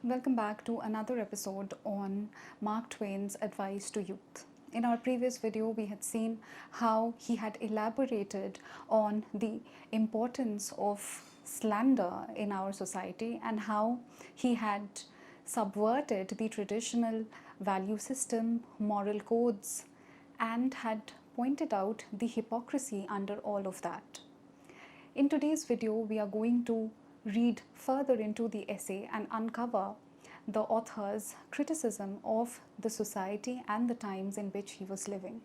Welcome back to another episode on Mark Twain's advice to youth. In our previous video, we had seen how he had elaborated on the importance of slander in our society and how he had subverted the traditional value system, moral codes, and had pointed out the hypocrisy under all of that. In today's video, we are going to read further into the essay and uncover the author's criticism of the society and the times in which he was living.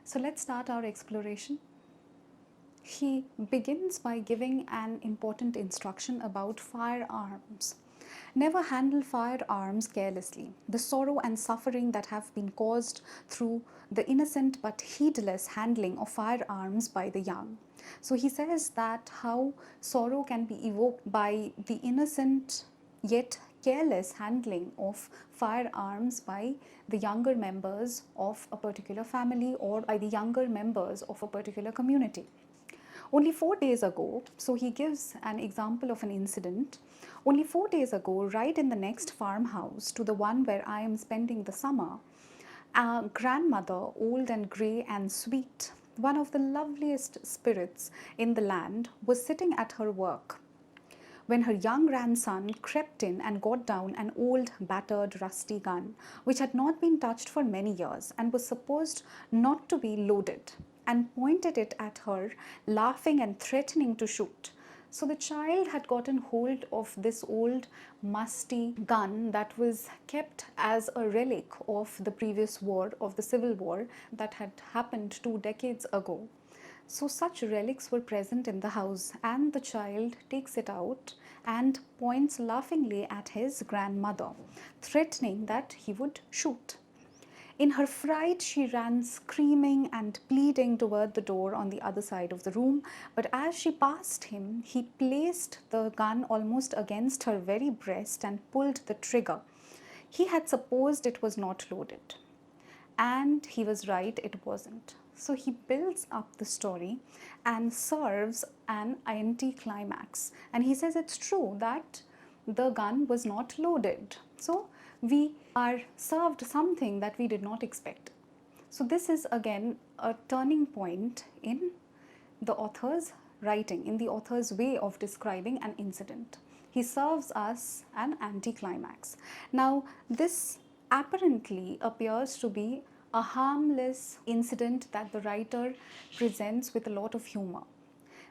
So let's start our exploration. He begins by giving an important instruction about firearms. Never handle firearms carelessly. The sorrow and suffering that have been caused through the innocent but heedless handling of firearms by the young. So he says that how sorrow can be evoked by the innocent yet careless handling of firearms by the younger members of a particular family or by the younger members of a particular community. Only 4 days ago, so he gives an example of an incident. Only 4 days ago, right in the next farmhouse to the one where I am spending the summer, a grandmother, old and grey and sweet, one of the loveliest spirits in the land, was sitting at her work when her young grandson crept in and got down an old, battered, rusty gun, which had not been touched for many years and was supposed not to be loaded, and pointed it at her, laughing and threatening to shoot. So the child had gotten hold of this old musty gun that was kept as a relic of the previous war, of the Civil War that had happened 2 decades ago. So such relics were present in the house, and the child takes it out and points laughingly at his grandmother, threatening that he would shoot. In her fright, she ran screaming and pleading toward the door on the other side of the room, but as she passed him, he placed the gun almost against her very breast and pulled the trigger. He had supposed it was not loaded, and he was right, it wasn't. So he builds up the story and serves an anti-climax. And he says it's true that the gun was not loaded. So we are served something that we did not expect. So this is again a turning point in the author's writing, in the author's way of describing an incident. He serves us an anti-climax. Now this apparently appears to be a harmless incident that the writer presents with a lot of humor,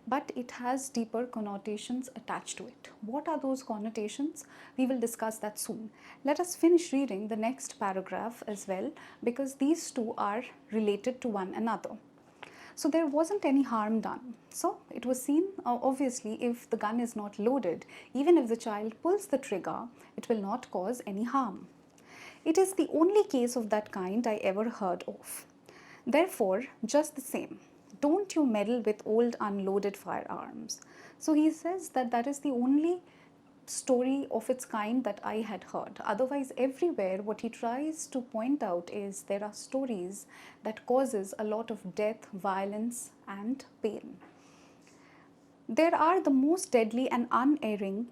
but it has deeper connotations attached to it. What are those connotations? We will discuss that soon. Let us finish reading the next paragraph as well, because these two are related to one another. So there wasn't any harm done. So it was seen, obviously, if the gun is not loaded, even if the child pulls the trigger, it will not cause any harm. It is the only case of that kind I ever heard of. Therefore, just the same, don't you meddle with old unloaded firearms. So he says that that is the only story of its kind that I had heard. Otherwise, everywhere what he tries to point out is there are stories that causes a lot of death, violence and pain. There are the most deadly and unerring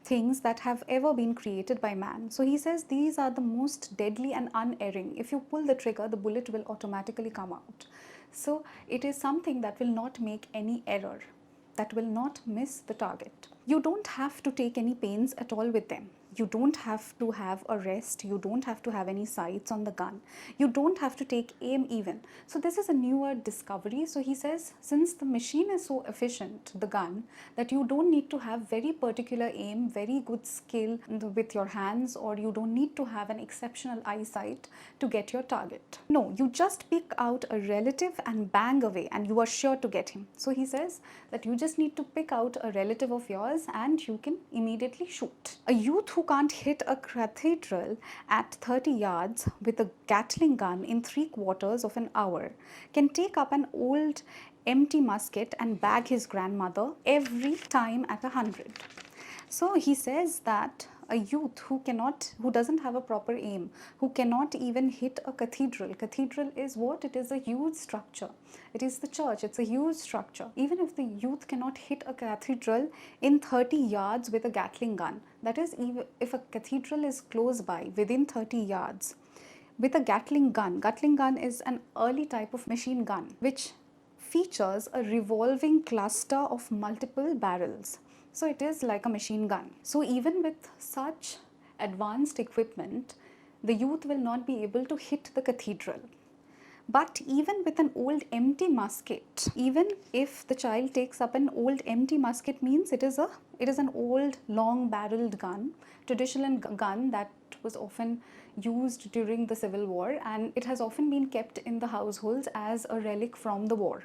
things that have ever been created by man. So he says these are the most deadly and unerring. If you pull the trigger, the bullet will automatically come out. So it is something that will not make any error, that will not miss the target. You don't have to take any pains at all with them. You don't have to have a rest. You don't have to have any sights on the gun. You don't have to take aim even. So this is a newer discovery. So he says, since the machine is so efficient, the gun, that you don't need to have very particular aim, very good skill with your hands, or you don't need to have an exceptional eyesight to get your target. No, you just pick out a relative and bang away and you are sure to get him. So he says that you just need to pick out a relative of yours and you can immediately shoot. A youth who can't hit a cathedral at 30 yards with a Gatling gun in 3/4 of an hour can take up an old empty musket and bag his grandmother every time at 100. So he says that a youth who doesn't have a proper aim, who cannot even hit a cathedral. Cathedral is what? It is a huge structure. It is the church. It's a huge structure. Even if the youth cannot hit a cathedral in 30 yards with a Gatling gun, that is, even if a cathedral is close by within 30 yards, with a Gatling gun. Gatling gun is an early type of machine gun which features a revolving cluster of multiple barrels. So it is like a machine gun. So even with such advanced equipment, the youth will not be able to hit the cathedral. But even with an old empty musket, even if the child takes up an old empty musket, means it is an old long barreled gun, traditional gun that was often used during the Civil War, and it has often been kept in the households as a relic from the war.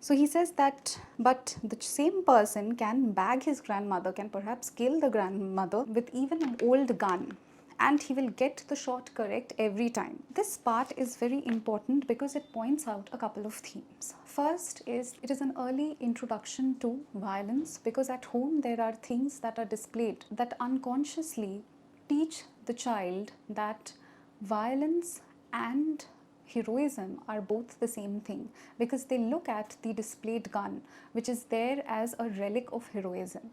So he says that, but the same person can bag his grandmother, can perhaps kill the grandmother with even an old gun, and he will get the shot correct every time. This part is very important because it points out a couple of themes. First is, it is an early introduction to violence, because at home there are things that are displayed that unconsciously teach the child that violence and heroism are both the same thing, because they look at the displayed gun, which is there as a relic of heroism.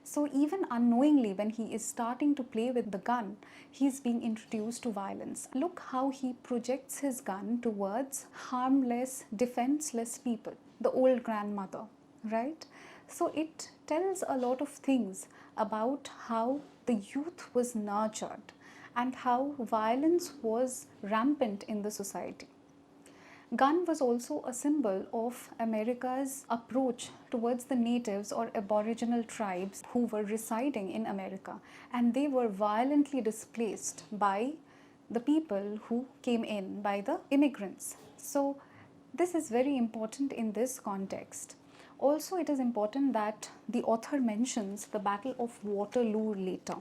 So even unknowingly, when he is starting to play with the gun, he is being introduced to violence. Look how he projects his gun towards harmless, defenseless people, the old grandmother, right? So it tells a lot of things about how the youth was nurtured and how violence was rampant in the society. Gun was also a symbol of America's approach towards the natives or aboriginal tribes who were residing in America, and they were violently displaced by the people who came in, by the immigrants. So this is very important in this context. Also, it is important that the author mentions the Battle of Waterloo later.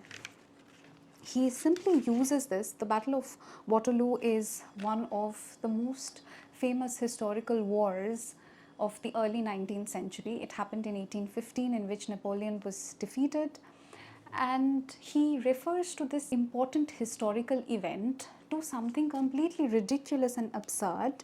He simply uses this. The Battle of Waterloo is one of the most famous historical wars of the early 19th century. It happened in 1815, in which Napoleon was defeated. And he refers to this important historical event to something completely ridiculous and absurd,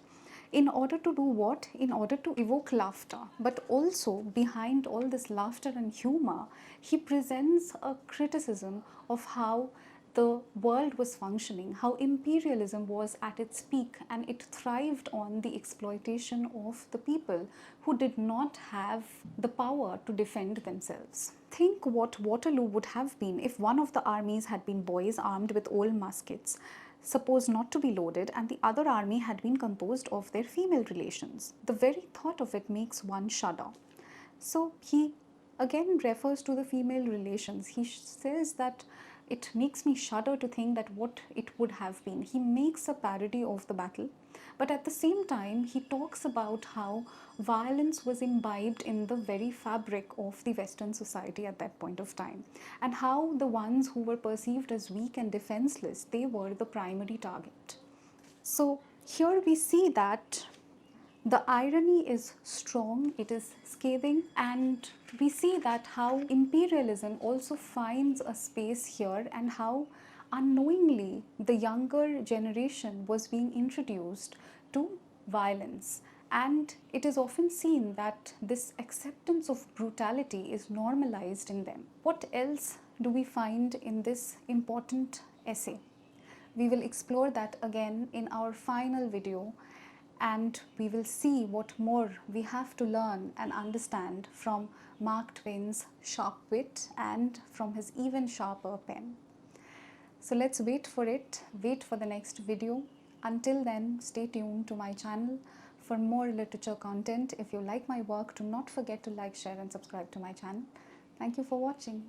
in order to do what? In order to evoke laughter. But also, behind all this laughter and humor, he presents a criticism of how the world was functioning, how imperialism was at its peak, and it thrived on the exploitation of the people who did not have the power to defend themselves. Think what Waterloo would have been if one of the armies had been boys armed with old muskets, supposed not to be loaded, and the other army had been composed of their female relations. The very thought of it makes one shudder. So he again refers to the female relations. He says that it makes me shudder to think that what it would have been. He makes a parody of the battle, but at the same time he talks about how violence was imbibed in the very fabric of the Western society at that point of time, and how the ones who were perceived as weak and defenseless, they were the primary target. So here we see that the irony is strong, it is scathing, and we see that how imperialism also finds a space here, and how unknowingly the younger generation was being introduced to violence. And it is often seen that this acceptance of brutality is normalized in them. What else do we find in this important essay? We will explore that again in our final video, and we will see what more we have to learn and understand from Mark Twain's sharp wit and from his even sharper pen. So let's wait for it, wait for the next video. Until then, stay tuned to my channel for more literature content. If you like my work, do not forget to like, share and subscribe to my channel. Thank you for watching.